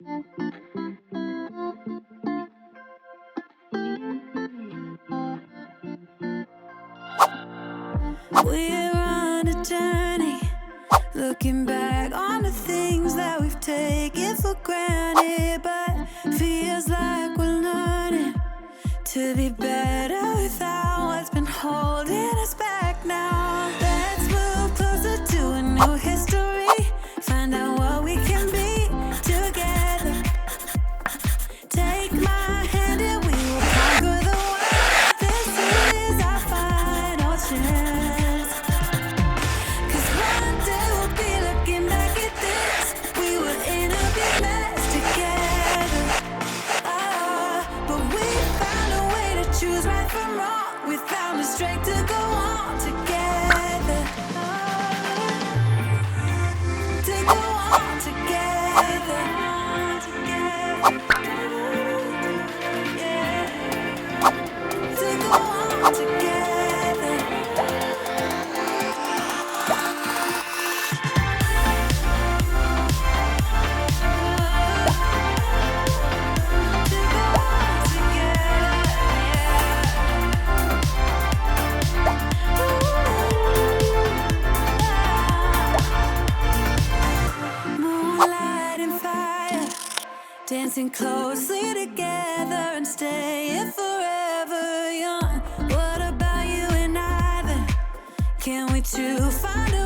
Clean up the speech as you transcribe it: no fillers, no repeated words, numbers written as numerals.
We're on a journey, looking back on the things that we've taken for granted, but feels like we're learning to be better without what's been holding us back now. Let's move closer to a new history, find out what we can be together. Take my hand and we will conquer the world. This is our final chance. 'Cause one day we'll be looking back at this. We were in a big mess together. But we found a way to choose right from wrong. We found the strength to go on together. To go on together. Yeah. To go on together. Moonlight and fire, dancing closely together and staying forever young. What about you and I then? Can we two find a